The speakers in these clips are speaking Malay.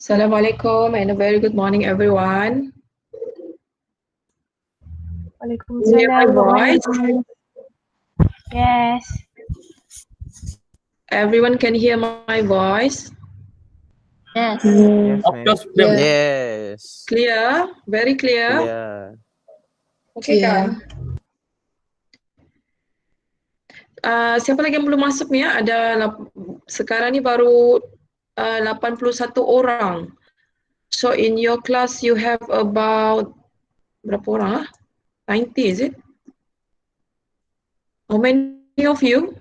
Assalamualaikum and a very good morning, everyone. Can you hear my Waalaikumsalam. voice? Yes. Everyone can hear my voice? Yes. Yes, Of ma'am. course, ma'am. Yes. Clear? Very clear? Clear. Okay kan? Siapa lagi yang belum masuk ni ya? Sekarang ni baru 81 orang. So in your class you have about berapa orang lah? 90 is it? How many of you?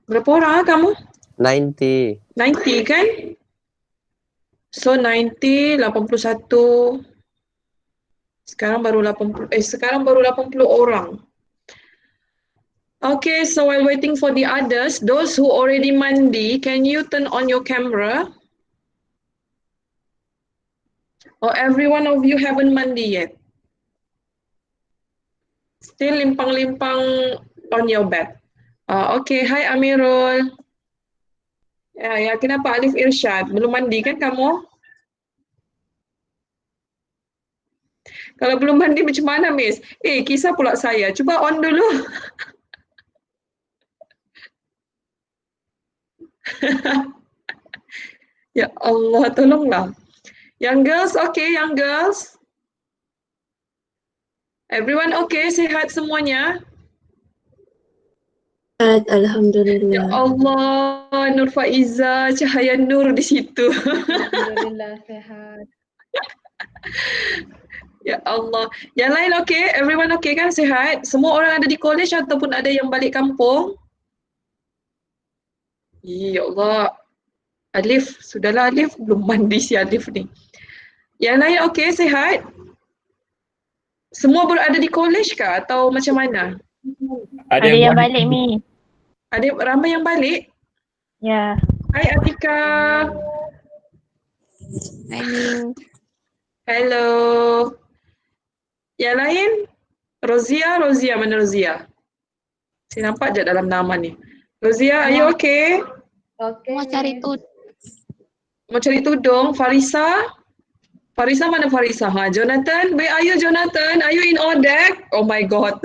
Berapa orang lah kamu? 90. 90 kan? So 90, 81. Sekarang baru 80 orang. Okay, so while waiting for the others, those who already mandi, can you turn on your camera? Or every one of you haven't mandi yet? Still limpang-limpang on your bed. Okay, hi Amirul. Ya, kenapa Alif Irsyad? Belum mandi kan kamu? Kalau belum mandi macam mana, Miss? Kisah pula saya. Cuba on dulu. Ya Allah, tolonglah. Young girls, okay, young girls. Everyone okay, sihat semuanya? Alhamdulillah. Ya Allah, Nur Faiza, cahaya nur di situ. Alhamdulillah sehat. Ya Allah. Yang lain okay? Everyone okay kan, sihat? Semua orang ada di college ataupun ada yang balik kampung? Ya Allah. Alif, sudahlah Alif, belum mandi si Alif ni. Yang lain okay, sihat? Semua berada di college kah atau macam mana? Ada yang balik, Mi. Ada ramai yang balik? Ya. Hai Atika. Hai Min. Hello. Yang lain? Rozia, mana Rozia? Saya nampak je dalam nama ni. Rozia, are you okay? Okay. Mau cari tudung. Farisa? Farisa mana Farisa? Jonathan? Where are you Jonathan? Are you in ODEC? Oh my god.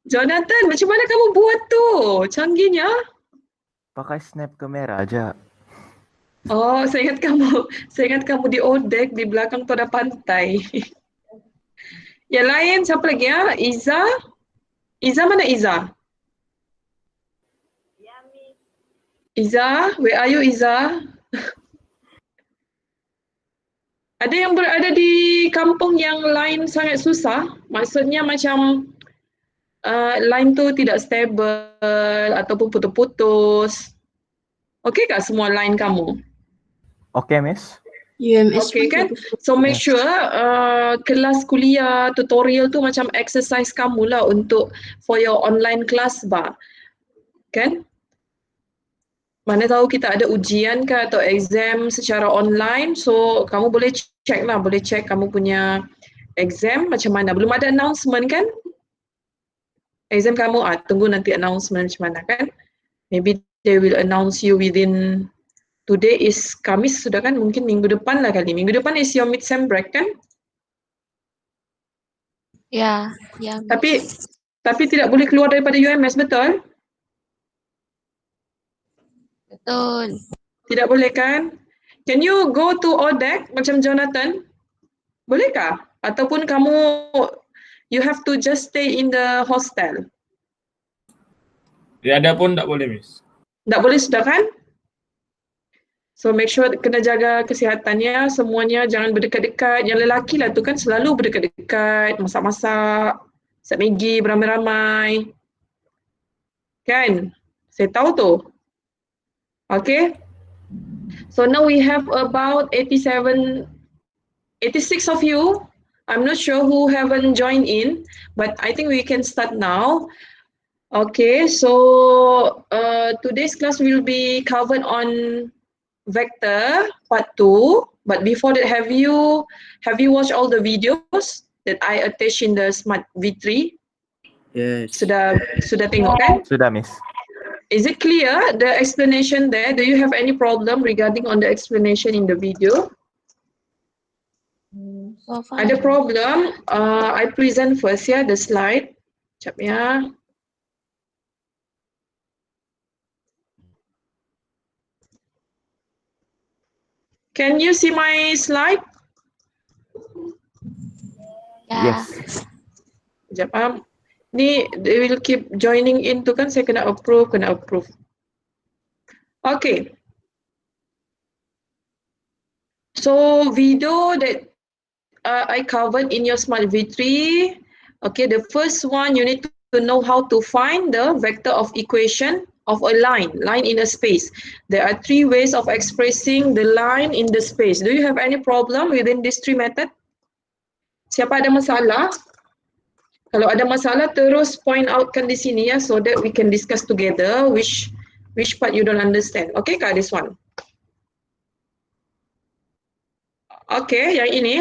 Jonathan, macam mana kamu buat tu? Canggihnya. Pakai snap kamera aja. Oh, saya ingat kamu di ODEC, di belakang tu ada pantai. Yang lain, siapa lagi ya? Iza? Iza mana Iza? Iza, where are you Iza? Ada yang berada di kampung yang line sangat susah? Maksudnya macam line tu tidak stable ataupun putus-putus. Okey tak semua line kamu? Oke, Miss. UMS Okey kan? So make sure kelas kuliah, tutorial tu macam exercise kamu lah untuk for your online class bah. Kan? Mana tahu kita ada ujian ke atau exam secara online, so kamu boleh check lah, boleh check kamu punya exam macam mana. Belum ada announcement kan? Exam kamu, tunggu nanti announcement macam mana kan? Maybe they will announce you within, today is Kamis sudah kan? Mungkin minggu depan lah kali. Minggu depan is your mid-sem break kan? Ya. Tapi tidak boleh keluar daripada UMS, betul? Betul. Tidak boleh kan? Can you go to ODEC macam Jonathan? Bolehkah? Ataupun kamu, you have to just stay in the hostel? Ada pun tak boleh, Miss. Tak boleh sudah kan? So make sure kena jaga kesihatannya, semuanya jangan berdekat-dekat. Yang lelaki lah tu kan selalu berdekat-dekat, masak-masak, masak Maggi beramai-ramai. Kan? Saya tahu tu. Okay? So now we have about 86 of you. I'm not sure who haven't joined in, but I think we can start now. Okay, so today's class will be covered on vector part 2. But before that, have you watched all the videos that I attached in the Smart V3? Yes. Sudah tengok kan? Sudah, Miss. Is it clear the explanation there? Do you have any problem regarding on the explanation in the video? So far. Ada problem? I present first ya the slide. Sekejap ya. Can you see my slide? Yeah. Yes. Sekejap. Ni they will keep joining in tu kan, saya kena approve. Okay. So video that I covered in your Smart V3. Okay, the first one you need to know how to find the vector of equation of a line in a space. There are 3 ways of expressing the line in the space. Do you have any problem within these 3 methods? Siapa ada masalah? Kalau ada masalah terus point outkan di sini ya, so that we can discuss together which part you don't understand. Okay kah this one? Okay, yang ini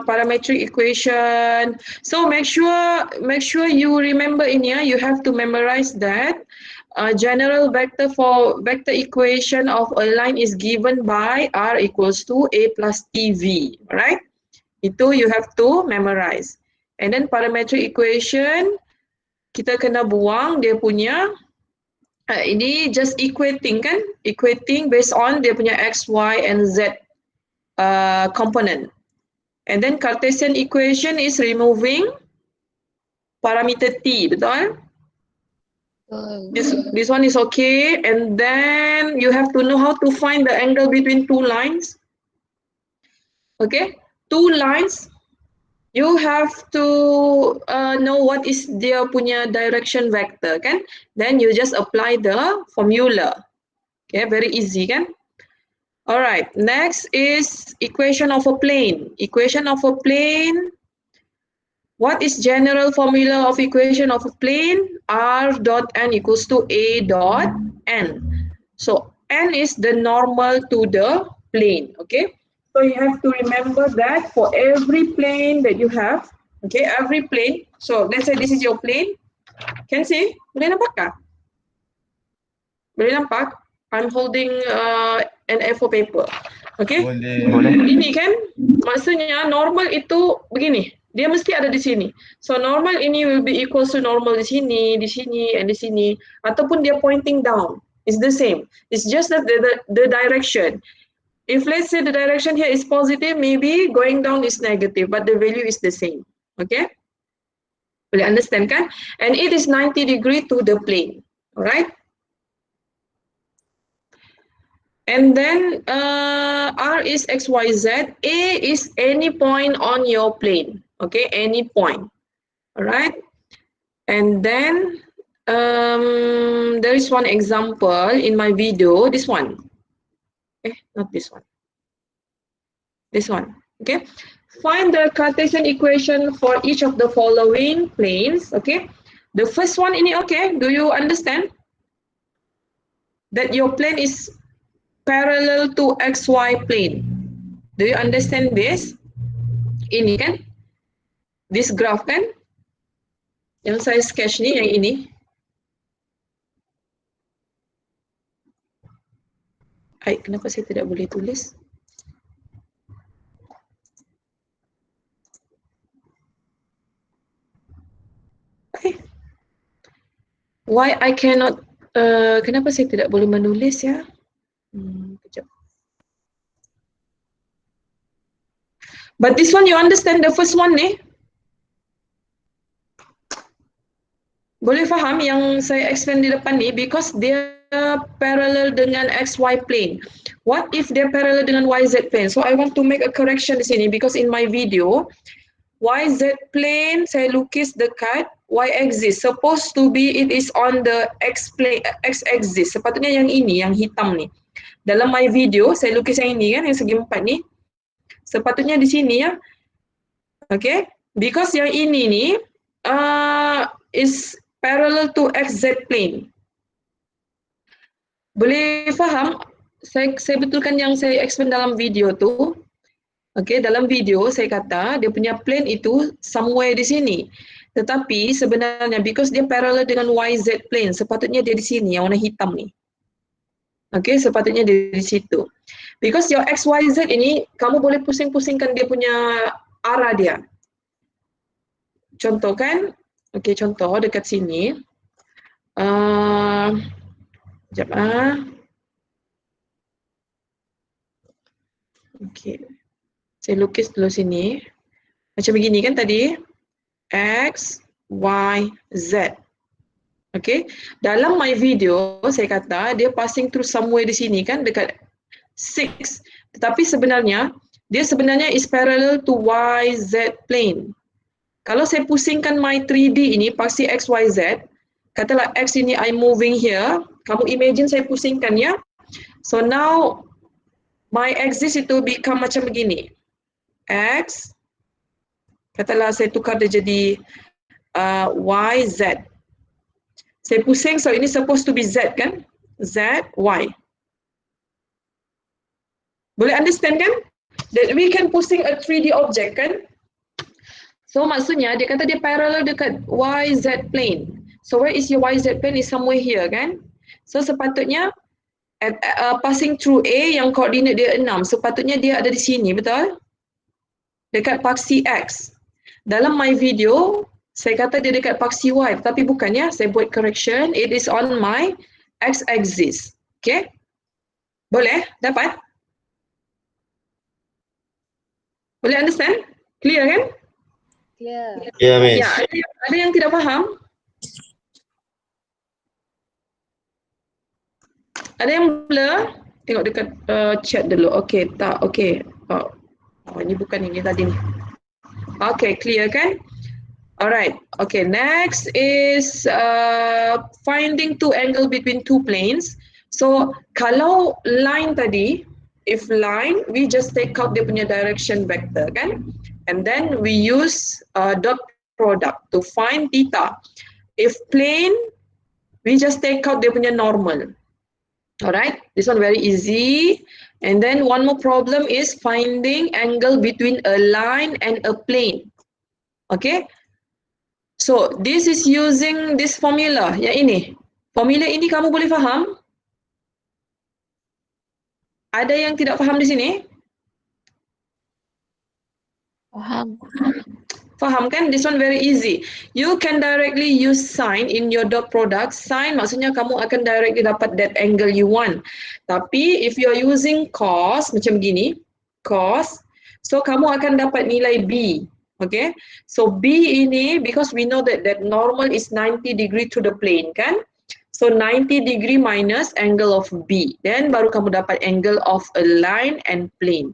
parametric equation. So make sure you remember ini ya. You have to memorize that general vector for vector equation of a line is given by r equals to a plus tv. Alright? Itu you have to memorize. And then parametric equation kita kena buang dia punya ini just equating kan? Equating based on dia punya x, y and z component. And then Cartesian equation is removing parameter t, betul? This one is okay. And then you have to know how to find the angle between 2 lines. Okay, 2 lines. You have to know what is dia punya direction vector kan? Then you just apply the formula. Okay, very easy kan? Alright, next is equation of a plane. Equation of a plane. What is general formula of equation of a plane? R dot n equals to a dot n. So n is the normal to the plane. Okay. So you have to remember that for every plane that you have, okay, every plane. So let's say this is your plane. Can see? Boleh nampak kah? Boleh nampak? I'm holding an A4 paper. Okay? Boleh. Ini kan, maksudnya normal itu begini. Dia mesti ada di sini. So normal ini will be equal to normal di sini, and di sini. Ataupun dia pointing down. It's the same. It's just that the direction. If let's say the direction here is positive, maybe going down is negative, but the value is the same. Okay? Boleh understand kan? And it is 90 degree to the plane. Alright? And then R is X, Y, Z. A is any point on your plane. Okay, any point. Alright. And then there is one example in my video. This one. Not this one. This one. Okay. Find the Cartesian equation for each of the following planes. Okay. The first one ini okay. Do you understand that your plane is parallel to XY plane? Do you understand this? Ini kan? This graph kan? Yang saya sketch ni, yang ini. Kenapa saya tidak boleh tulis? Why I cannot, kenapa saya tidak boleh menulis ya? Kejap. But this one you understand the first one ni? Boleh faham yang saya explain di depan ni because dia parallel dengan XY plane. What if dia parallel dengan YZ plane? So I want to make a correction di sini because in my video YZ plane saya lukis dekat Y axis. Supposed to be it is on the X axis. Sepatutnya yang ini, yang hitam ni. Dalam my video saya lukis yang ini kan, yang segi 4 ni. Sepatutnya di sini ya. Okay? Because yang ini ni is parallel to XZ plane. Boleh faham? Saya betulkan yang saya explain dalam video tu. Okay, dalam video saya kata dia punya plane itu somewhere di sini. Tetapi sebenarnya because dia parallel dengan YZ plane, sepatutnya dia di sini yang warna hitam ni. Okay, sepatutnya dia di situ. Because your XYZ ini, kamu boleh pusing-pusingkan dia punya arah dia. Contoh kan? Okay, contoh dekat sini. Sekejap Okay. Saya lukis dulu sini. Macam begini kan tadi? X, Y, Z. Okay. Dalam my video, saya kata dia passing through somewhere di sini kan dekat 6. Tetapi sebenarnya, dia sebenarnya is parallel to YZ plane. Kalau saya pusingkan my 3D ini, pasti X, Y, Z. Katalah X ini I'm moving here. Kamu imagine saya pusingkan ya. So now, my axis itu become macam begini. X, katalah saya tukar dia jadi Y, Z. Saya pusing, so ini supposed to be Z kan? Z, Y. Boleh understand kan? That we can pusing a 3D object kan? So maksudnya dia kata dia parallel dekat YZ plane. So where is your YZ plane? Is somewhere here kan? So sepatutnya passing through A yang koordinat dia 6. Sepatutnya dia ada di sini, betul? Dekat paksi X. Dalam my video, saya kata dia dekat paksi Y, tapi bukannya. Saya buat correction. It is on my X axis. Okay? Boleh? Dapat? Boleh understand? Clear kan? Clear. Ya, Miss. Ya, ada yang tidak faham? Ada yang blur? Tengok dekat chat dulu. Okay, tak. Okay. Oh, ini bukan ini tadi ni. Okay, clear kan? Alright. Okay, next is finding two angle between two planes. So, kalau line tadi, if line, we just take out dia punya direction vector kan? And then we use dot product to find theta. If plane, we just take out dia punya normal. Alright, this one very easy. And then one more problem is finding angle between a line and a plane. Okay, so this is using this formula. Yang ini, formula ini kamu boleh faham? Ada yang tidak faham di sini? Faham. Faham kan? This one very easy. You can directly use sine in your dot product. Sine maksudnya kamu akan directly dapat that angle you want. Tapi if you are using cos, macam gini, cos, so kamu akan dapat nilai B. Okay? So B ini, because we know that normal is 90 degree to the plane kan? So 90 degree minus angle of B. Then baru kamu dapat angle of a line and plane.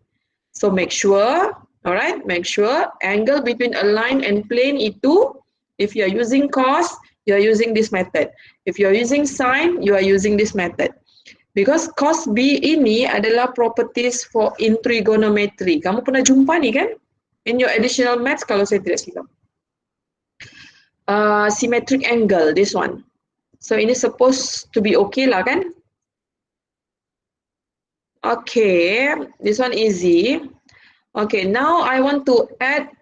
So make sure, alright, make sure angle between a line and plane itu, if you are using cos, you are using this method. If you are using sine, you are using this method. Because cos B ini adalah properties for in trigonometry. Kamu pernah jumpa ni kan? In your additional maths kalau saya tidak silap. Symmetric angle, this one. So ini supposed to be okay lah kan? Okay, this one easy. Okay, now I want to add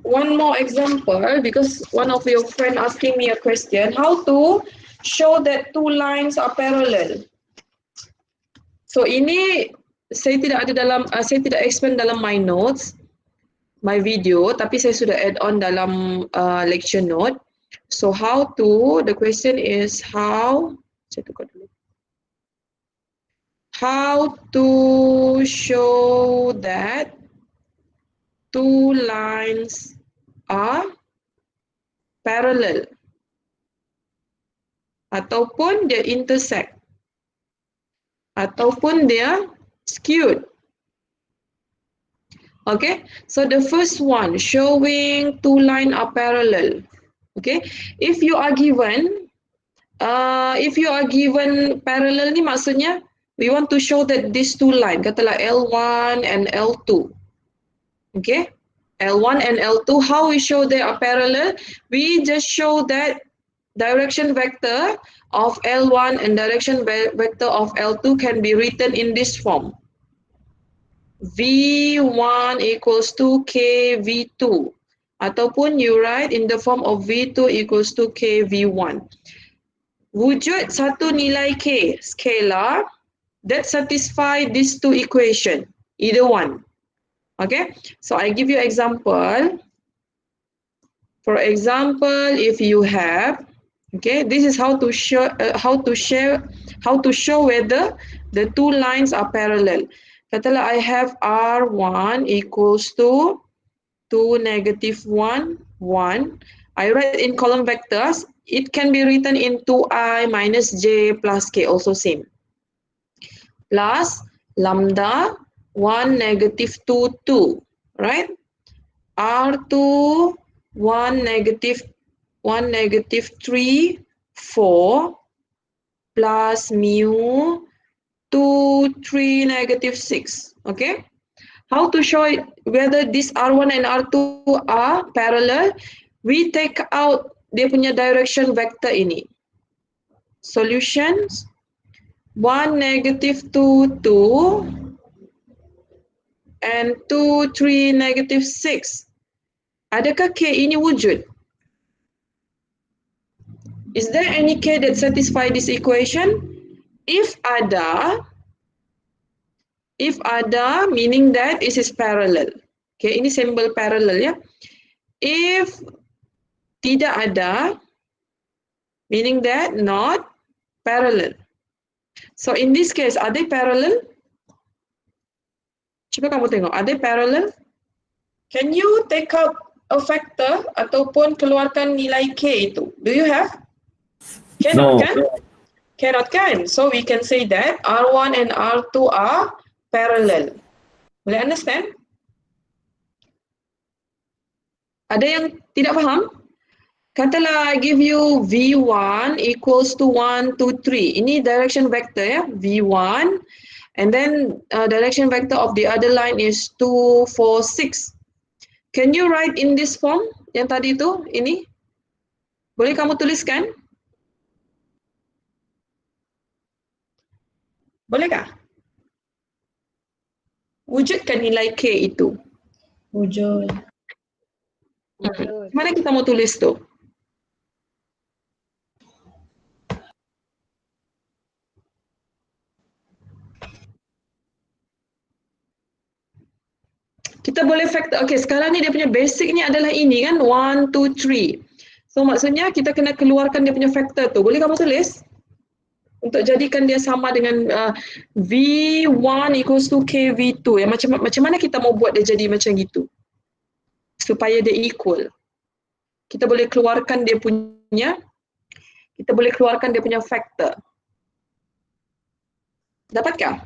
one more example because one of your friend asking me a question. How to show that two lines are parallel? So ini saya tidak ada dalam, saya tidak explain dalam my notes, my video, tapi saya sudah add on dalam lecture note. So how to, the question is how, saya tukar dulu. How to show that two lines are parallel ataupun dia intersect ataupun dia skewed. Okay, so the first one showing two lines are parallel. Okay, if you are given parallel ni maksudnya we want to show that these two lines, katalah L1 and L2. Okay, L1 and L2, how we show they are parallel? We just show that direction vector of L1 and direction vector of L2 can be written in this form. V1 equals to KV2. ataupun you write in the form of V2 equals to K V1. Wujud satu nilai K, scalar, that satisfy these two equation, either one. Okay, so I give you example. For example, if you have, okay, this is how to show whether the two lines are parallel. Katalah I have R1 equals to 2, -1, 1. I write in column vectors. It can be written in 2i minus j plus k, also same. Plus lambda 1, -2, 2, right? R2 1, -3, 4 plus mu 2, 3, -6. Okay. How to show it, whether this R1 and R2 are parallel? We take out dia punya direction vector ini. Solutions 1, -2, 2 and 2, 3, -6. Adakah K ini wujud? Is there any K that satisfy this equation? If ada, meaning that it is parallel. Okay, ini symbol parallel ya. If tidak ada, meaning that not parallel. So in this case, are they parallel? Cuba kamu tengok, are they parallel? Can you take out a factor ataupun keluarkan nilai K itu? Do you have? Cannot, kan? Cannot, kan? So we can say that R1 and R2 are parallel. Boleh understand? Ada yang tidak faham? Katalah I give you V1 equals to 1, 2, 3. Ini direction vector ya, V1. And then direction vector of the other line is 2, 4, 6. Can you write in this form yang tadi itu, ini? Boleh kamu tuliskan? Bolehkah? Wujudkan nilai K itu. Wujud. Mana kita mau tulis tu? Kita boleh factor, okay, sekarang ni dia punya basic ni adalah ini kan, 1, 2, 3. So maksudnya kita kena keluarkan dia punya factor tu. Boleh kamu tulis? Untuk jadikan dia sama dengan V1 equals to K V2. Ya, macam mana kita mau buat dia jadi macam gitu? Supaya dia equal. Kita boleh keluarkan dia punya factor. Dapatkah?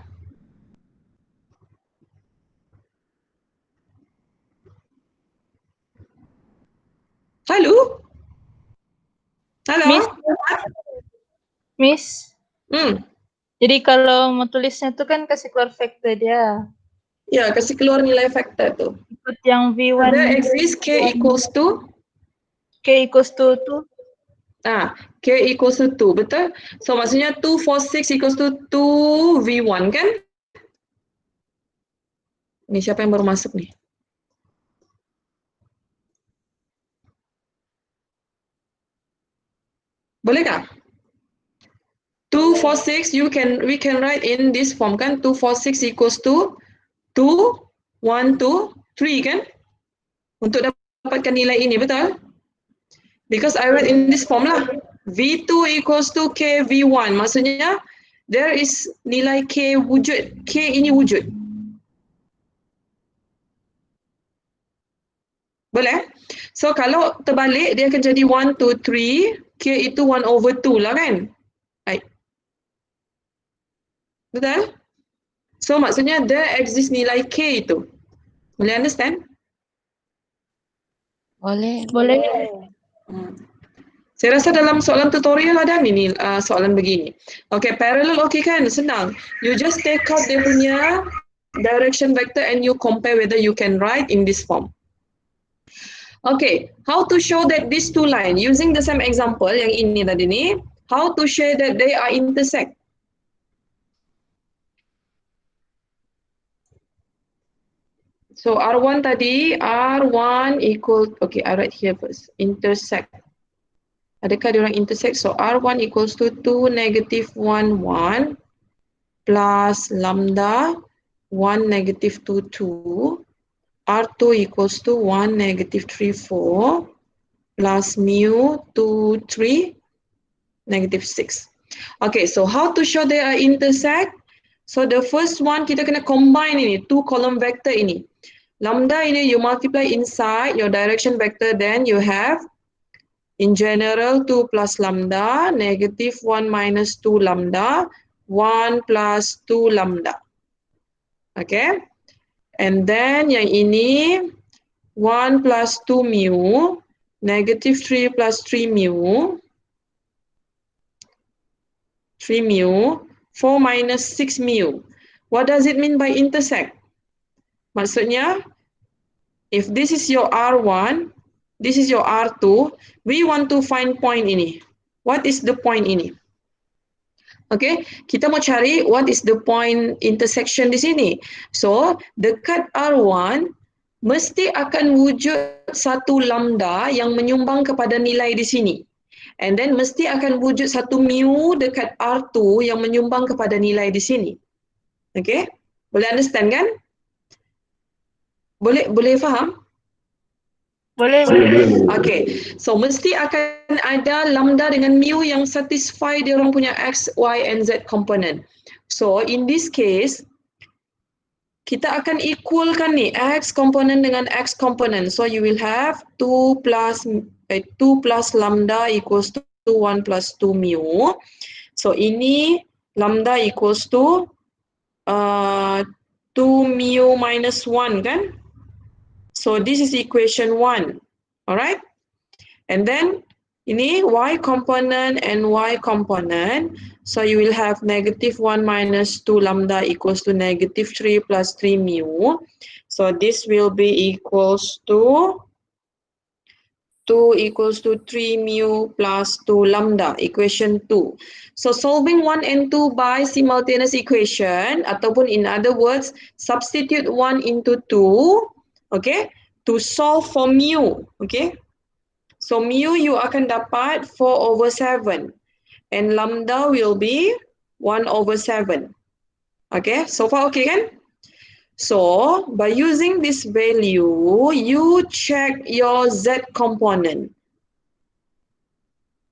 Halo? Halo? Miss, jadi kalau mau tulisnya tu kan kasih keluar factor dia. Ya, kasih keluar nilai factor tu. Ikut yang V1. Ada exist K equals to? K equals to 2. K equals to 2, betul? So maksudnya 2, 4, 6 equals to 2 V1 kan? Ni siapa yang baru masuk ni? Bolehkah? 2, 4, 6 we can write in this form kan? 2, 4, 6 equals to 2, 1, 2, 3 kan? Untuk dapatkan nilai ini, betul? Because I write in this form lah. V2 equals to K V1. Maksudnya there is nilai K wujud. K ini wujud. Boleh? So kalau terbalik dia akan jadi 1, 2, 3. K itu 1/2 lah kan? Right. Betul? So maksudnya there exists nilai K itu. Boleh understand? Boleh. Saya rasa dalam soalan tutorial ada ni soalan begini. Okay, parallel okay kan? Senang. You just take out dia punya direction vector and you compare whether you can write in this form. Okay, how to show that these two lines using the same example yang ini tadi ni, how to show that they are intersect? So R1 tadi, R1 equal, okay, I write here first, intersect. Adakah dia orang intersect? So R1 equals to 2 negative 1 1 plus lambda 1 negative 2 2. R2 equals to 1 negative 3 4 plus mu 2 3 negative 6. Okay, so how to show they are intersect? So the first one kita kena combine ini, two column vector ini. Lambda ini you multiply inside your direction vector, then you have in general 2 plus lambda, negative 1 minus 2 lambda, 1 plus 2 lambda. Okay, and then yang ini 1 plus 2 mu, negative 3 plus 3 mu, 3 mu, 4 minus 6 mu. What does it mean by intersect? Maksudnya, if this is your R1, this is your R2, we want to find point ini. What is the point ini? Okay, kita mau cari what is the point intersection di sini. So, dekat R1, mesti akan wujud satu lambda yang menyumbang kepada nilai di sini. And then mesti akan wujud satu mu dekat R2 yang menyumbang kepada nilai di sini. Okay, boleh understand kan? Boleh faham? Boleh. Okay, so mesti akan ada lambda dengan mu yang satisfy dia orang punya x, y and z component. So in this case, kita akan equalkan ni x component dengan x component. So you will have 2 plus lambda equals to 1 plus 2 mu. So ini lambda equals to 2 mu minus 1 kan? So this is equation 1. Alright? And then ini y component and y component. So you will have negative 1 minus 2 lambda equals to negative 3 plus 3 mu. So this will be equals to 2 equals to 3 mu plus 2 lambda, equation 2. So solving 1 and 2 by simultaneous equation, ataupun in other words, substitute 1 into 2, okay, to solve for mu, okay. So mu you akan dapat 4 over 7 and lambda will be 1 over 7. Okay, so far okay kan? So by using this value, you check your z component.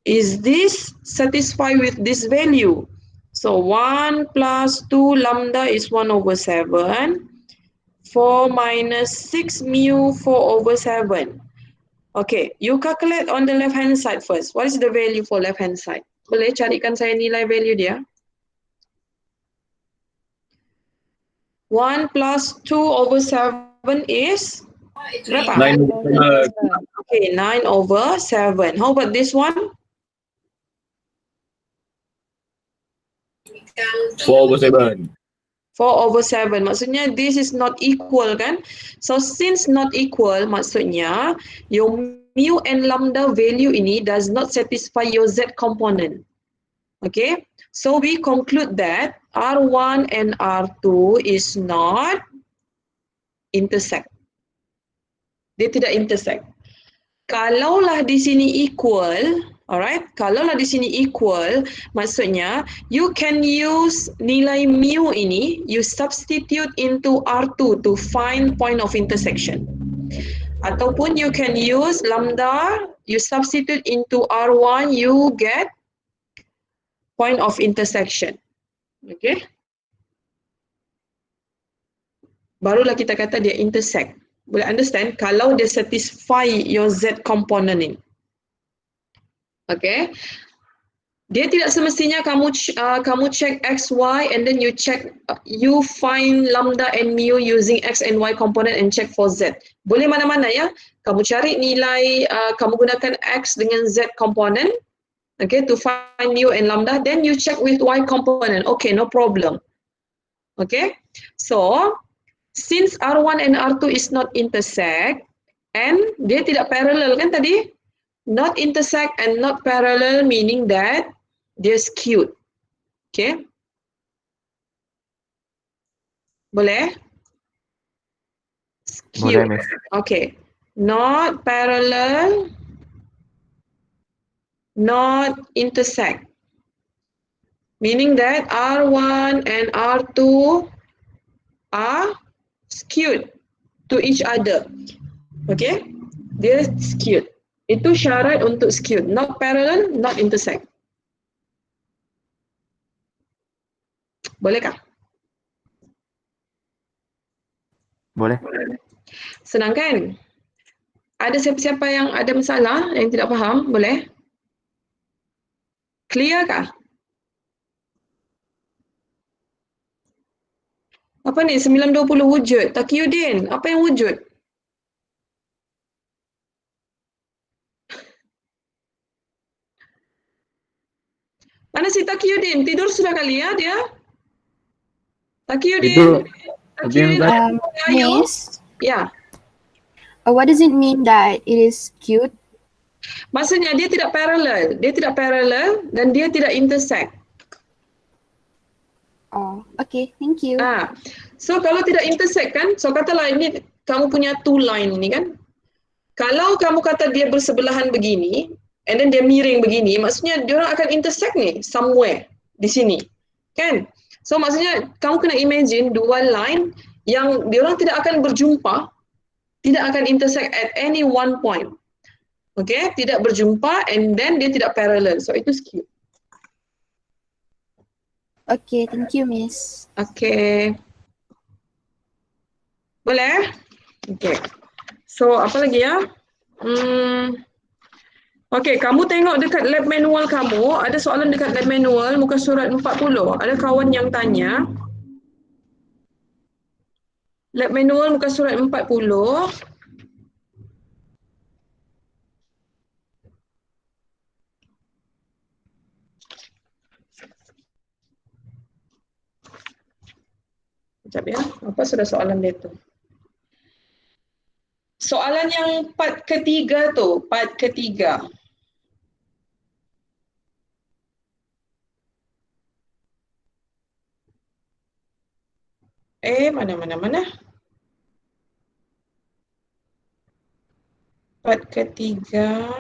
Is this satisfied with this value? So 1 plus 2 lambda is 1 over 7. 4 minus 6 mu 4 over 7. Okay, you calculate on the left hand side first. What is the value for left hand side? Boleh carikan saya nilai value dia? 1 plus 2 over 7 is berapa? 9 over 7. Okay, 9 over 7. How about this one? 4 over 7. 4 over 7. Maksudnya this is not equal kan? So since not equal, maksudnya your mu and lambda value ini does not satisfy your z component. Okay? So we conclude that R1 and R2 is not intersect. Dia tidak intersect. Kalaulah di sini equal, alright? Kalaulah di sini equal, maksudnya you can use nilai mu ini, you substitute into R2 to find point of intersection. Ataupun you can use lambda, you substitute into R1, you get point of intersection. Okay? Barulah kita kata dia intersect. Boleh understand kalau dia satisfy your z component ini. Okay? Dia tidak semestinya kamu check x, y and then you check you find lambda and mu using x and y component and check for z. Boleh mana-mana ya. Kamu cari nilai kamu gunakan x dengan z component, okay, to find mu and lambda, then you check with y component. Okay, no problem. Okay? So, since R1 and R2 is not intersect and dia tidak parallel kan tadi? Not intersect and not parallel meaning that they're skewed. Okay? Boleh? Boleh, Skewed. Miss. Okay. Not parallel, not intersect. Meaning that R1 and R2 are skewed to each other. Okay? Dia skewed. Itu syarat untuk skewed. Not parallel, not intersect. Bolehkah? Boleh. Senang kan? Ada siapa-siapa yang ada masalah, yang tidak faham? Boleh? Clear kah? Apa ni? 920 wujud. Taqiyuddin, apa yang wujud? Mana si Taqiyuddin? Tidur sudah kali ya dia? Taqiyuddin. Itu Taqiyuddin, ayo. Miss, Ya. what does it mean that it is cute? Maksudnya dia tidak parallel. Dia tidak parallel dan dia tidak intersect. Oh, okay, thank you. So kalau tidak intersect kan, so katalah ini kamu punya two line ini kan. Kalau kamu kata dia bersebelahan begini, and then dia miring begini, maksudnya dia orang akan intersect nih somewhere di sini. Kan? So maksudnya kamu kena imagine dua line yang dia orang tidak akan berjumpa, tidak akan intersect at any one point. Okay? Tidak berjumpa and then dia tidak parallel. So itu skewed. Okay, thank you, Miss. Okay. Boleh? Okay. So, apa lagi ya? Okay, kamu tengok dekat lab manual kamu, ada soalan dekat lab manual, muka surat 40. Ada kawan yang tanya. Lab manual muka surat 40. Sekejap ya, apa sudah soalan dia tu? Soalan yang part ketiga tu, part ketiga. Mana? Part ketiga.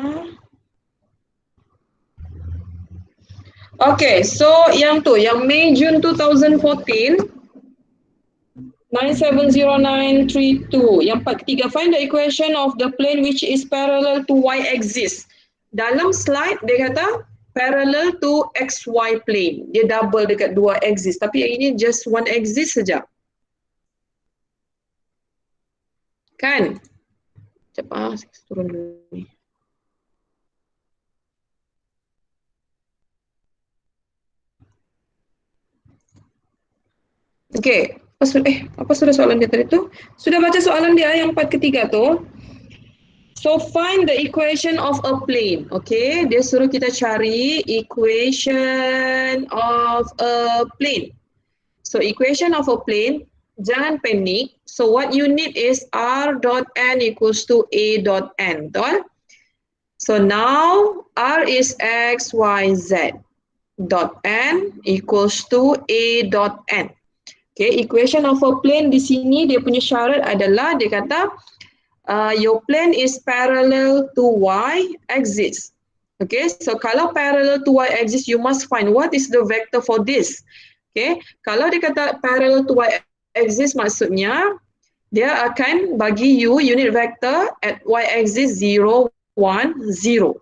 Okay, so yang tu, yang May June 2014, 970932. Yang part ketiga, find the equation of the plane which is parallel to y-axis. Dalam slide dia kata parallel to xy plane. Dia double dekat dua axis. Tapi yang ini just one axis saja. Kan? Cepat, saya turun dulu ni. Okay. Apa sudah soalan dia tadi tu? Sudah baca soalan dia yang part ketiga tu. So find the equation of a plane. Okay, dia suruh kita cari equation of a plane. So equation of a plane, jangan panik. So what you need is r dot n equals to a dot n. Betul? So now r is x, y, z. Dot n equals to a dot n. Okay, equation of a plane di sini dia punya syarat adalah dia kata your plane is parallel to y-axis. Okay, so kalau parallel to y-axis, you must find what is the vector for this. Okay, kalau dia kata parallel to y-axis, maksudnya dia akan bagi you unit vector at y-axis 0, 1, 0.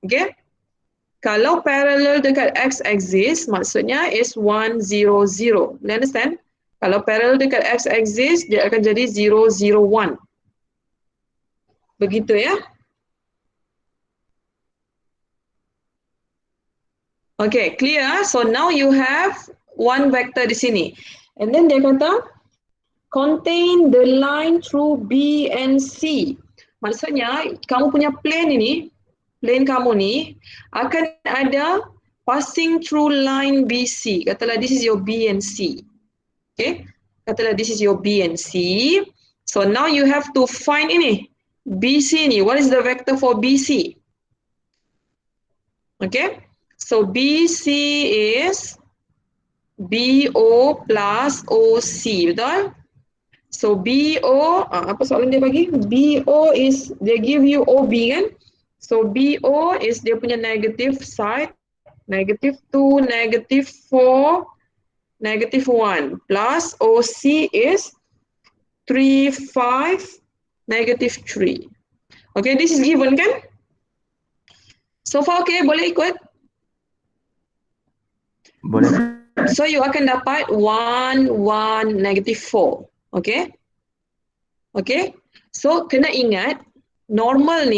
Okay, kalau parallel dekat x-axis, maksudnya is 1, 0, 0. You understand? Kalau parallel dekat x-axis, dia akan jadi 0, 0, 1. Begitu ya. Okay, clear? So now you have one vector di sini. And then dia kata, contain the line through B and C. Maksudnya, kamu punya plane ini, plane kamu ni, akan ada passing through line BC. Katalah this is your B and C. Okay, katalah this is your B and C. So now you have to find ini, BC ni. What is the vector for BC? Okay, so BC is BO plus OC, betul? So BO, apa soalan dia bagi? BO is, they give you OB kan? So BO is dia punya negative side, -2, -4, -1 plus OC is 3, 5, -3. Okay, this is given kan? So far okay, boleh ikut? Boleh. So you akan dapat 1, 1, -4. Okay? Okay? So kena ingat, normal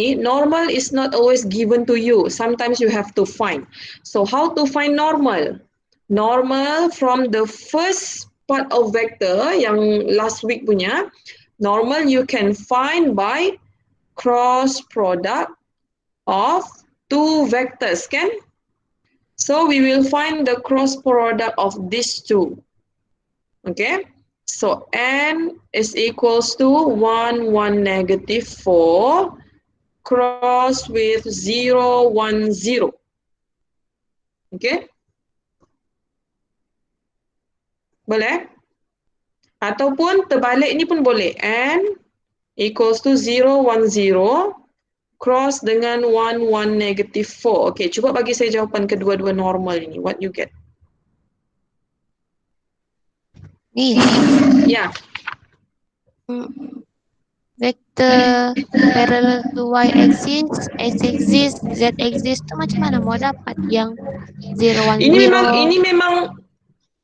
is not always given to you. Sometimes you have to find. So how to find normal? Normal from the first part of vector yang last week punya, normal you can find by cross product of two vectors kan? So we will find the cross product of these two. Okay? So n is equals to 1, 1, -4 cross with 0, 1, 0. Okay? Boleh? Ataupun terbalik ni pun boleh. N equals to 0, 1, 0 cross dengan 1, 1, -4. Okay, cuba bagi saya jawapan kedua-dua normal ini. What you get? Miss, Ya. vector parallel to y-axis, x-axis, z-axis tu macam mana mau dapat yang 0, 1, 0?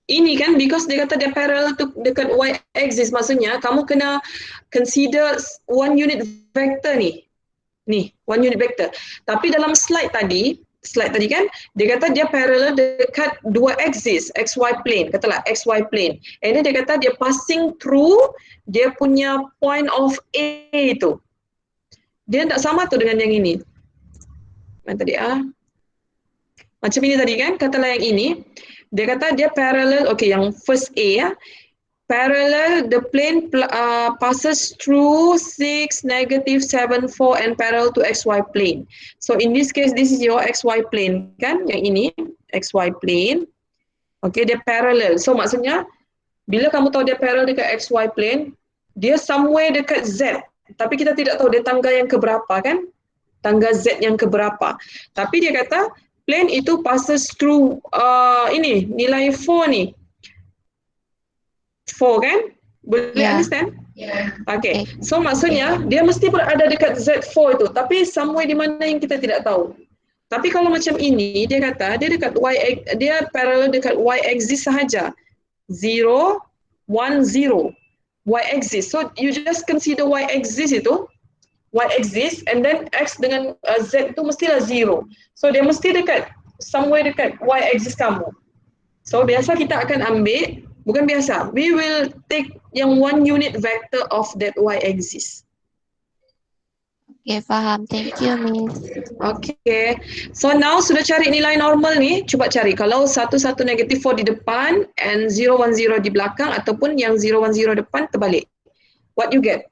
Ini kan because dia kata dia parallel to dekat y-axis, maksudnya kamu kena consider one unit vector ni. Ni, one unit vector. Tapi dalam slide tadi kan, dia kata dia parallel dekat dua axis, xy plane, katalah xy plane. And then dia kata dia passing through dia punya point of A tu. Dia tak sama tu dengan yang ini. Mana tadi Macam ini tadi kan, katalah yang ini. Dia kata dia parallel, okay, yang first A ya. Parallel, the plane passes through 6, -7, 4 and parallel to xy plane. So in this case, this is your xy plane kan, yang ini xy plane. Okay, dia parallel. So maksudnya, bila kamu tahu dia parallel dekat xy plane, dia somewhere dekat Z. Tapi kita tidak tahu dia tangga yang keberapa kan? Tangga Z yang keberapa. Tapi dia kata, plane itu passes through ini, nilai 4 ni. 4 kan? Boleh understand? Okay. So maksudnya dia mesti berada dekat Z4 itu, tapi somewhere di mana yang kita tidak tahu. Tapi kalau macam ini, dia kata dia dekat dia parallel dekat y axis sahaja. 0, 1, 0. Y axis. So you just consider y axis itu, y axis and then x dengan z itu mestilah 0. So dia mesti dekat somewhere dekat y axis kamu. So biasa kita akan ambil, bukan biasa, we will take yang one unit vector of that y-axis. Okay, faham. Thank you, Miss. Okay. So now sudah cari nilai normal ni, cuba cari. Kalau 1, 1, -4 di depan and 0, 1, 0 di belakang ataupun yang 0, 1, 0 depan terbalik. What you get?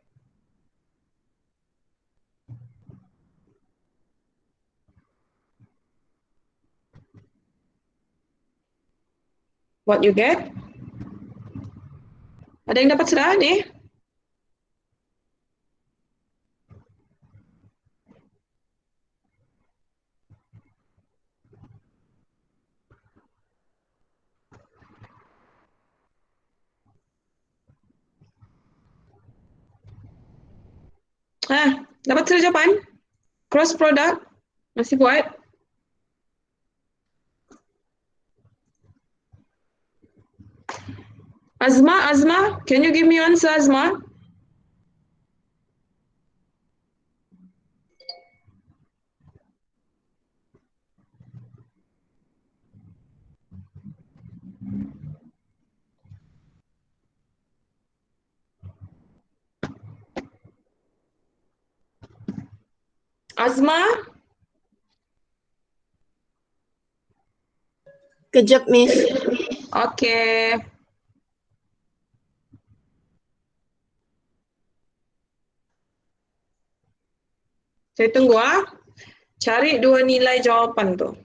What you get? Ada yang dapat sudah ni? Dapat sudah jawapan? Cross product? Masih buat? Azma, can you give me answer, Azma? Azma? Kejap, Miss. Okay. Saya tunggu Cari dua nilai jawapan tu.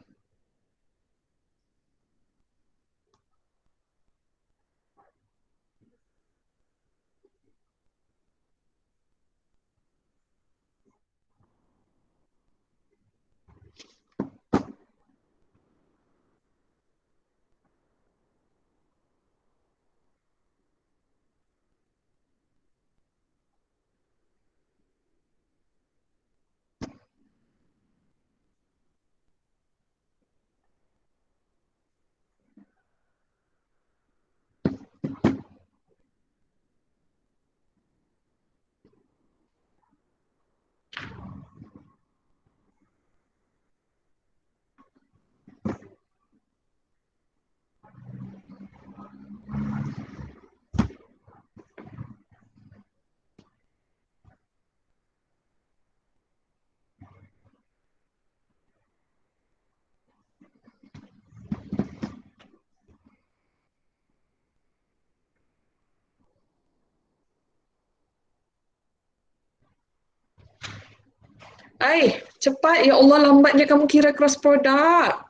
Cepat. Ya Allah, lambatnya kamu kira cross product.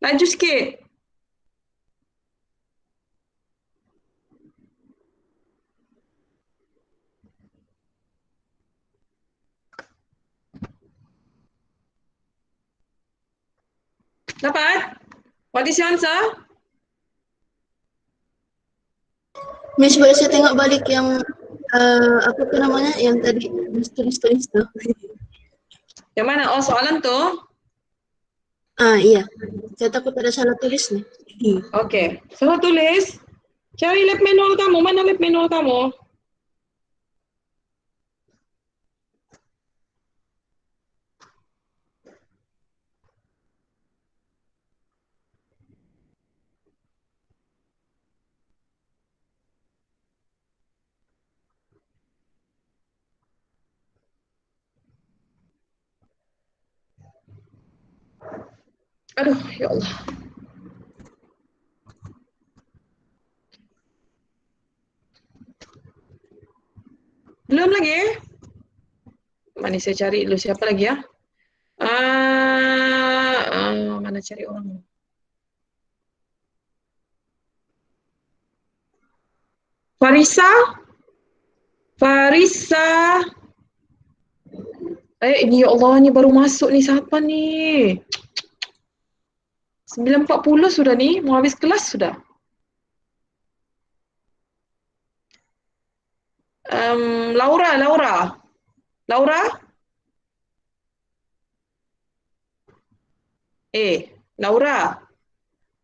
Laju sikit. Dapat? What is your answer? Miss, boleh saya tengok balik yang apa tu namanya yang tadi Miss tulis tu? Yang mana? Oh, soalan tu? Iya. Saya takut ada salah tulis nih. Okey. Salah tulis. Cari lab manual kamu. Mana lab manual kamu? Aduh, ya Allah. Belum lagi? Mana saya cari dulu siapa lagi ya? Mana cari orang? Farisa? Ini ya Allah, ni baru masuk ni. Siapa ni? 9.40 sudah ni, mau habis kelas sudah. Laura.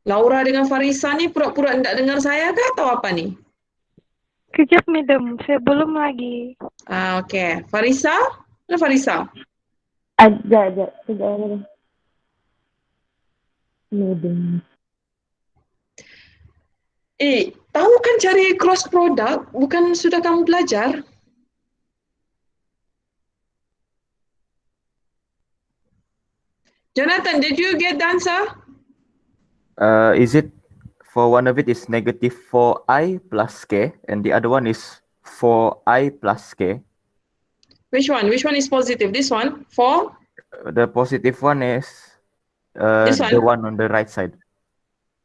Laura dengan Farisa ni pura-pura tidak dengar saya ke atau apa ni? Kejap, madam. Saya belum lagi. Okey. Farisa? Mana Farisa? Ada. Madam. Tahu kan cari cross product? Bukan sudah kamu belajar? Jonathan, did you get the answer? Is it for one of it is negative 4i plus k and the other one is 4i plus k? Which one? Which one is positive? This one? 4? The positive one is This the one? one on the right side.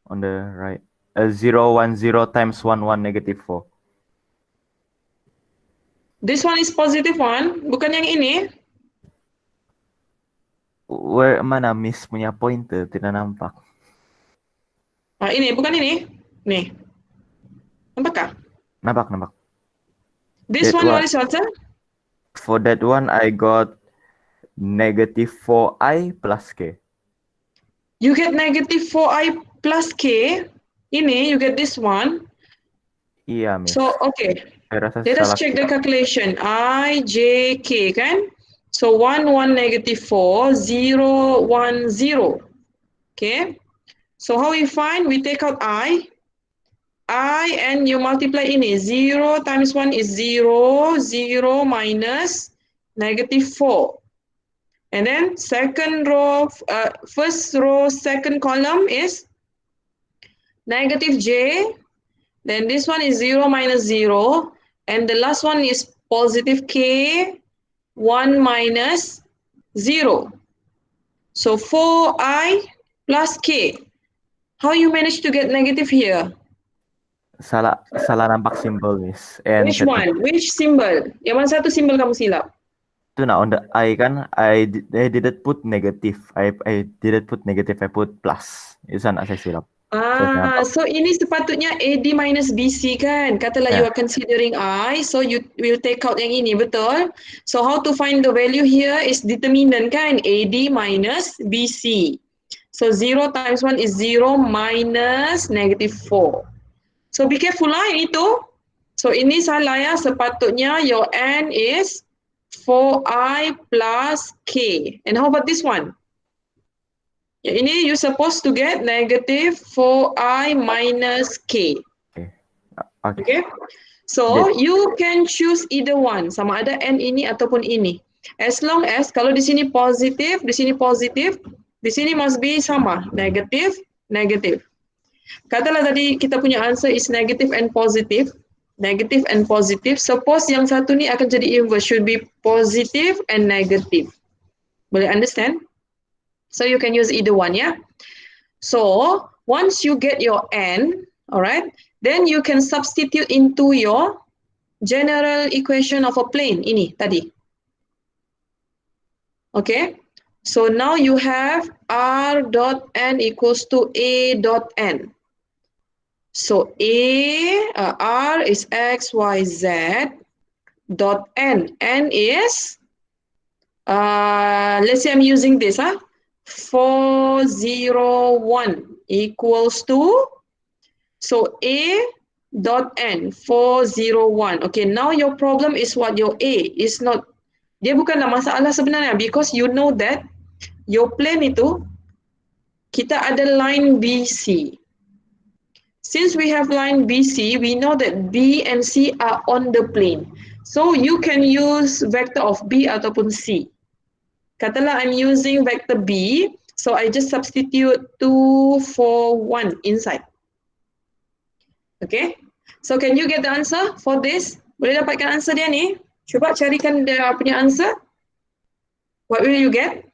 On the right. 0, 1, 0 times 1, 1, negative 4. This one is positive one, bukan yang ini. Where mana miss punya pointer? Tidak nampak. Ini, bukan ini. Nih. Nampakkah? Nampak. This That one, one. what is your answer? For that one, I got negative 4i plus k. You get negative 4i plus k. Ini, you get this one. Iya, miss. So, okay. Saya rasa Let us salah check the kira. calculation. I, J, K, kan? So, 1, 1, negative 4, 0, 1, 0. Okay. So, how we find? We take out I, and you multiply ini. 0 times 1 is 0, 0 minus negative 4. And then second row, first row, second column is negative j. Then this one is 0 minus 0. And the last one is positive k, 1 minus 0. So 4i plus k. How you manage to get negative here? Salah nampak simbol, miss. And Which one? Which symbol? Yang mana satu symbol kamu silap? Itu on the I kan, I didn't put negative. I didn't put negative, I put plus. Itu sana saya silap. So ini sepatutnya AD minus BC kan? Katalah you are considering I, so you will take out yang ini, betul? So how to find the value here is determinant kan? AD minus BC. So 0 times 1 is 0 minus negative 4. So be careful lah ini tu. So ini salah ya, sepatutnya your N is 4i plus k. And how about this one? Ya, ini you supposed to get negative 4i minus k. Okay. So you can choose either one, sama ada n ini ataupun ini. As long as kalau di sini positif, di sini positif, di sini must be sama, negative, negative. Katalah tadi kita punya answer is negative and positive. Negative and positive. Suppose yang satu ni akan jadi inverse, should be positive and negative. Boleh understand? So you can use either one, yeah? So once you get your n, alright, then you can substitute into your general equation of a plane ini tadi. Okay, so now you have r dot n equals to a dot n. So r is x, y, z dot n. N is, let's say I'm using this, 401 equals to, so a dot n, 401. Okay, now your problem is what? Your a is not, dia bukanlah masalah sebenarnya, because you know that your plane itu, kita ada line BC. Since we have line BC, we know that B and C are on the plane. So you can use vector of B ataupun C. Katalah I'm using vector B, so I just substitute 2, 4, 1 inside. Okay, so can you get the answer for this? Boleh dapatkan answer dia ni? Cuba carikan dia punya answer. What will you get?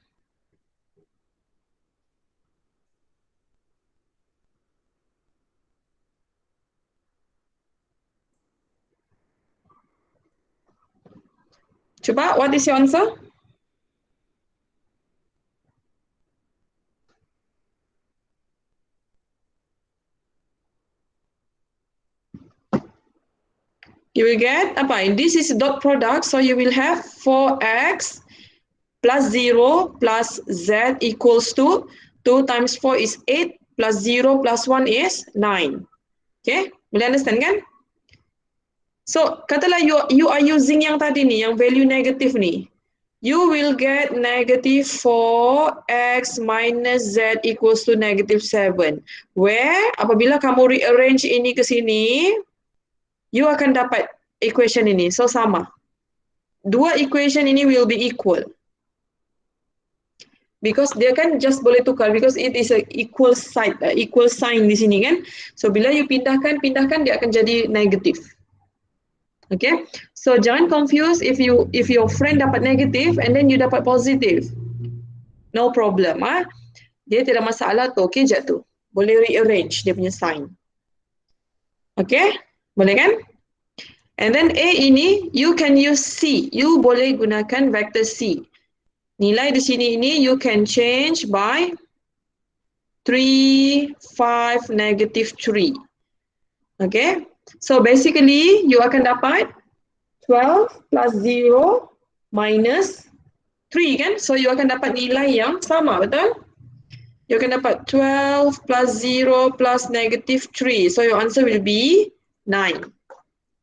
Cuba, what is your answer? You will get apa? This is dot product, so you will have 4x plus 0 plus z equals to 2 times 4 is 8 plus 0 plus 1 is 9. Okay, boleh understand kan? So, katalah you are using yang tadi ni, yang value negative ni. You will get negative 4x minus z equals to negative 7. Where, apabila kamu rearrange ini ke sini, you akan dapat equation ini. So, sama. Dua equation ini will be equal. Because dia kan just boleh tukar, because it is a equal sign di sini kan. So, bila you pindahkan, dia akan jadi negative. Okay, so jangan confuse if your friend dapat negative and then you dapat positive. No problem, Dia tidak masalah tu, okay je tu. Boleh rearrange dia punya sign. Okay, boleh kan? And then A ini, you can use C. You boleh gunakan vector C. Nilai di sini ini, you can change by 3, 5, negative 3. Okay. So basically, you akan dapat 12 plus 0 minus 3 kan? So you akan dapat nilai yang sama, betul? You akan dapat 12 plus 0 plus negative 3. So your answer will be 9.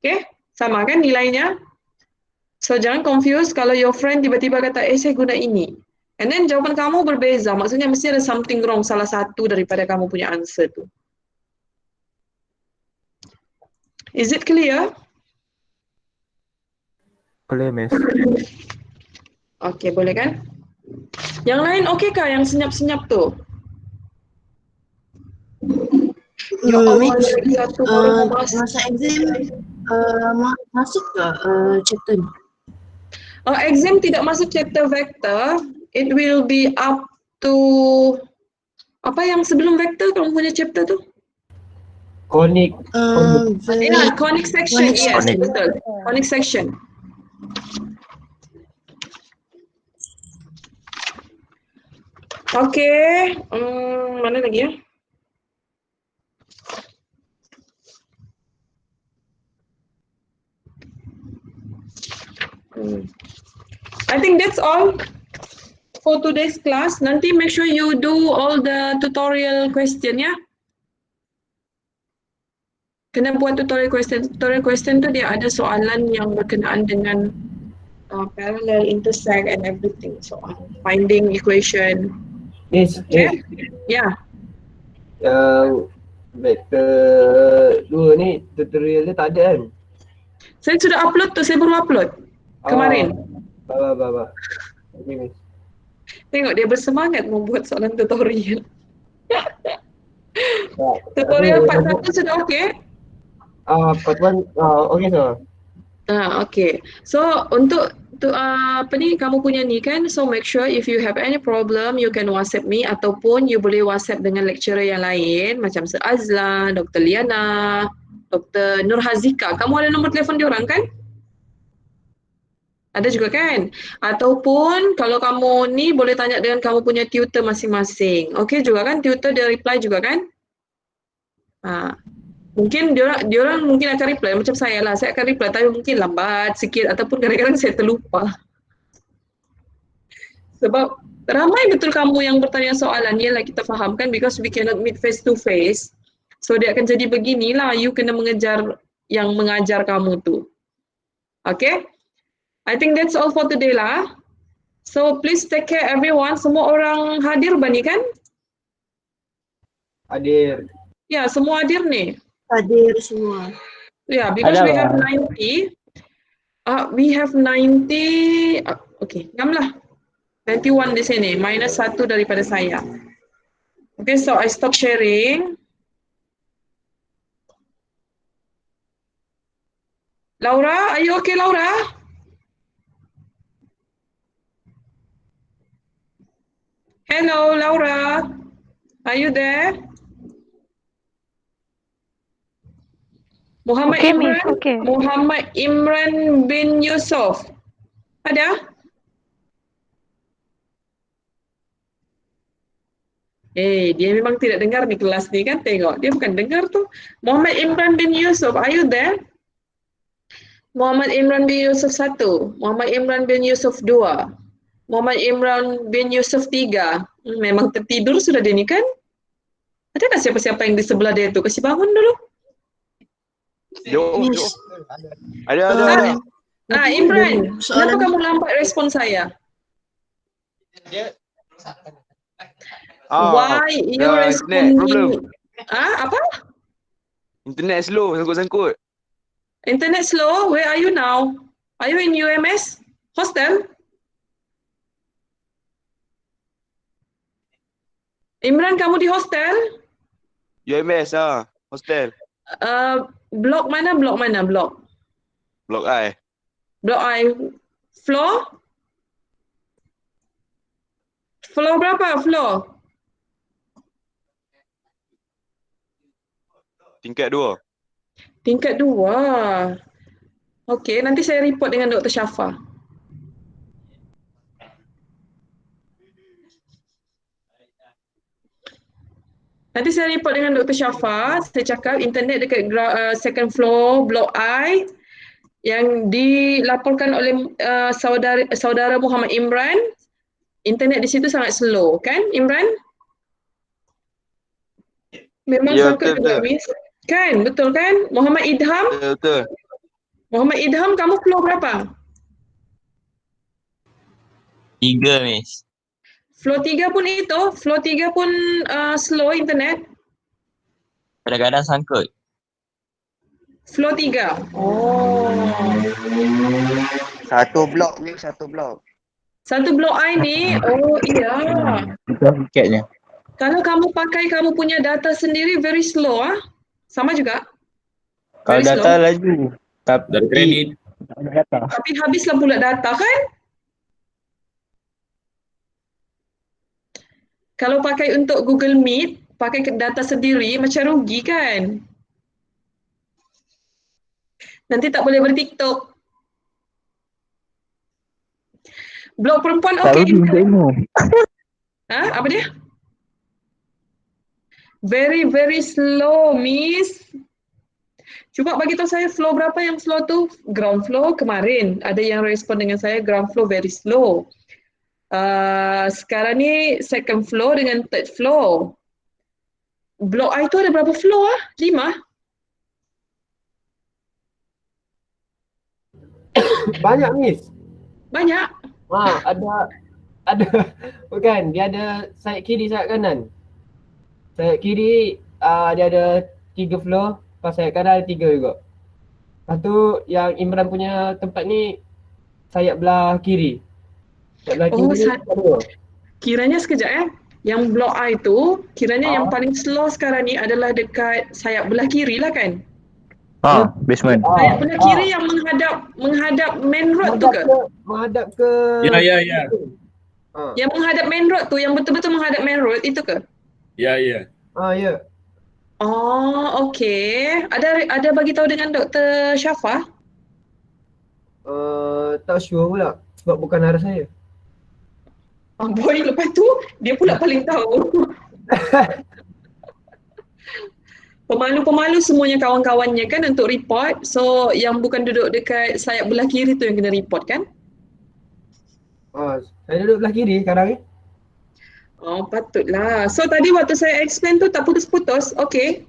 Okay? Sama kan nilainya? So jangan confuse kalau your friend tiba-tiba kata, saya guna ini. And then jawapan kamu berbeza. Maksudnya mesti ada something wrong, salah satu daripada kamu punya answer tu. Is it clear? Clear, Miss. Okay, boleh kan? Yang lain okay kah yang senyap-senyap tu? Ya Allah, satu baru masa exam masuk ke chapter ni? Exam tidak masuk chapter vector. It will be up to apa yang sebelum vector kamu punya chapter tu? Conic. Yeah, conic section. Yes, betul. Conic section. Okay. Mana lagi ya? I think that's all for today's class. Nanti make sure you do all the tutorial question ya. Kena buat tutorial question. Tutorial question tu dia ada soalan yang berkenaan dengan parallel, intersect and everything. So finding equation. Miss, Okay? Yeah. Yang vector 2 ni tutorial dia tak ada kan? Saya sudah upload tu, saya baru upload kemarin. Bah. Okay, Miss. Tengok dia bersemangat membuat soalan tutorial. Tutorial part 1 sudah okey? Part 1, okay so. Okay. So untuk kamu punya ni kan, so make sure if you have any problem you can WhatsApp me ataupun you boleh WhatsApp dengan lecturer yang lain macam Sir Azlan, Dr. Liana, Dr. Nur Hazika. Kamu ada nombor telefon diorang kan? Ada juga kan? Ataupun kalau kamu ni boleh tanya dengan kamu punya tutor masing-masing. Okey juga kan? Tutor dia reply juga kan? Mungkin diorang mungkin akan reply macam saya lah. Saya akan reply tapi mungkin lambat sikit ataupun kadang-kadang saya terlupa. Sebab ramai betul kamu yang bertanya soalan, yalah kita faham kan, because we cannot meet face to face. So dia akan jadi beginilah, you kena mengejar yang mengajar kamu tu. Okay? I think that's all for today lah. So please take care everyone. Semua orang hadir Bani kan? Hadir. Ya, semua hadir ni. Hadir semua. Yeah, because we have 90. We have 90. Okay, ngam lah. 91 di sini, minus 1 daripada saya. Okay, so I stop sharing. Laura, are you okay, Laura? Hello, Laura. Are you there? Muhammad Okay, Imran. Miss, okay. Muhammad Imran bin Yusof. Ada? Dia memang tidak dengar di kelas ni kan, tengok. Dia bukan dengar tu. Muhammad Imran bin Yusof, are you there? Muhammad Imran bin Yusof 1, Muhammad Imran bin Yusof 2, Muhammad Imran bin Yusof 3. Memang tertidur sudah dia ni kan? Adakah siapa-siapa yang di sebelah dia tu? Kasih bangun dulu. Miss. Ada. Imran, kenapa kamu lambat respon saya? Why you responding? Apa? Internet slow, sangkut-sangkut. Internet slow? Where are you now? Are you in UMS? Hostel? Imran, kamu di hostel? UMS hostel. Blok mana? Blok I. Blok I. Floor? Floor berapa? Floor? Tingkat 2. Tingkat 2. Okey, nanti saya report dengan Dr. Syafa. Nanti saya report dengan Dr. Syafa. Saya cakap internet dekat second floor Blok I yang dilaporkan oleh saudara Muhammad Imran. Internet di situ sangat slow, kan Imran? Memang sangkut juga, Miss. Kan? Betul kan? Muhammad Idham? Betul. Muhammad Idham, kamu floor berapa? 3, Miss. Floor 3 pun itu? Floor 3 pun slow internet? Kadang-kadang sangkut. Floor 3? Oh. Satu blok ni, satu blok. Satu blok I ni? Oh iya. Tiketnya. Kalau kamu pakai kamu punya data sendiri very slow Sama juga? Kalau Very data slow. laju. Tapi Tapi habislah pula data kan? Kalau pakai untuk Google Meet, pakai data sendiri macam rugi kan? Nanti tak boleh ber-TikTok. Blog perempuan okey. Apa dia? Very very slow, Miss. Cuba bagi tahu saya floor berapa yang slow tu? Ground floor kemarin ada yang respon dengan saya ground floor very slow. Sekarang ni second floor dengan third floor. Blok I tu ada berapa floor 5? Banyak, Miss. Banyak. Ada bukan, dia ada sayap kiri, sayap kanan. Sayap kiri dia ada 3 floor, pas sayap kanan ada 3 juga. Lepas tu yang Imran punya tempat ni sayap belah kiri. Sayap belah kiri. Kiranya sekejap Yang blok I tu kiranya yang paling slow sekarang ni adalah dekat sayap belah kiri lah kan? Basement. Sayap belah kiri yang menghadap main road tu ke? Menghadap ke Ya. Yang menghadap main road tu, yang betul-betul menghadap main road itu ke? Ya. ya. Oh, okey. Ada bagi tahu dengan Dr. Syafa? Tak sure pula sebab bukan arah saya. Boy, lepas tu dia pula paling tahu. Pemalu-pemalu semuanya kawan-kawannya kan untuk report. So yang bukan duduk dekat sayap belah kiri tu yang kena report kan? Saya duduk belah kiri sekarang ni. Oh, patutlah. So tadi waktu saya explain tu tak putus-putus. Okey.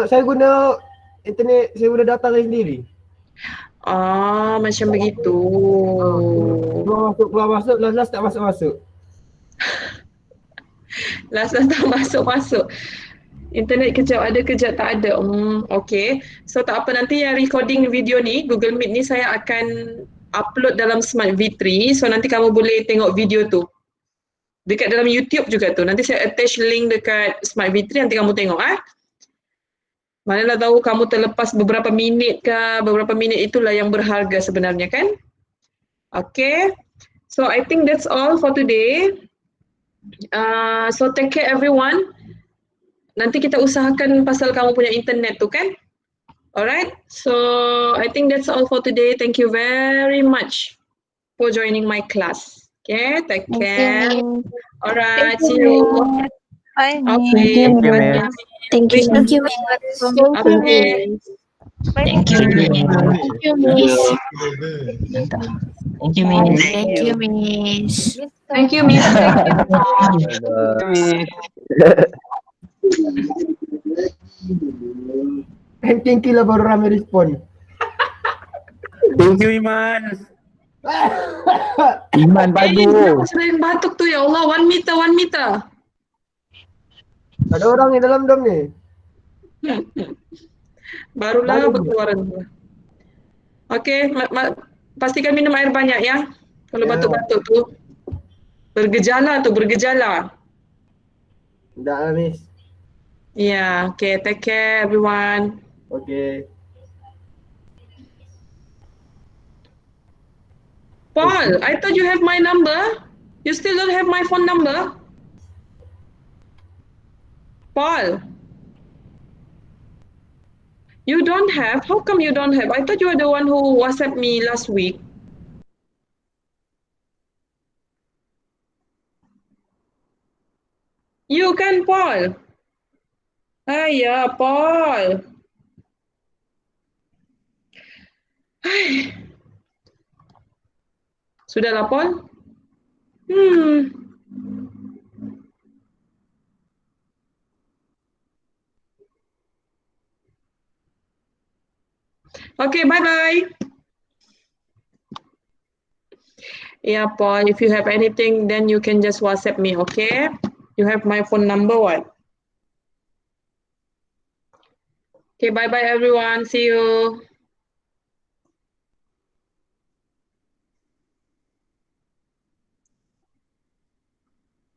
Saya guna internet, saya guna data saya sendiri. Macam begitu. Keluar masuk, last tak masuk. Last tak masuk. Internet kejap ada, kejap tak ada. Okay. So tak apa, nanti yang recording video ni, Google Meet ni saya akan upload dalam Smart V3. So nanti kamu boleh tengok video tu. Dekat dalam YouTube juga tu. Nanti saya attach link dekat Smart V3, nanti kamu tengok. Manalah tahu kamu terlepas beberapa minit ke, beberapa minit itulah yang berharga sebenarnya kan? Okay. So I think that's all for today. So take care everyone. Nanti kita usahakan pasal kamu punya internet tu kan? Alright, so I think that's all for today. Thank you very much for joining my class. Okay, take care. Alright, see you. Bye, Okay. Thank you, Miss. Thank you. Thank you. Okay. Thank you, Miss. Thank you, Miss. Thank you, Miss. Thank you, Miss. Thank you lah baru ramai respon. Thank you, Iman. Iman bagus. Selain batuk tu ya Allah, 1 meter. Tak ada orang ni dalam dom ni. Barulah berkeluaran. Okay, pastikan minum air banyak ya. Kalau batuk-batuk tu. Bergejala. Tak lah, Miss. Yeah, okay, take care everyone. Okay. Paul, I thought you have my number. You still don't have my phone number? Paul, you don't have? How come you don't have? I thought you were the one who WhatsApped me last week. You kan, Paul? Paul. Sudahlah, Paul. Okay, bye-bye. Yeah, Paul, if you have anything, then you can just WhatsApp me, okay? You have my phone number, what? Okay, bye-bye, everyone. See you.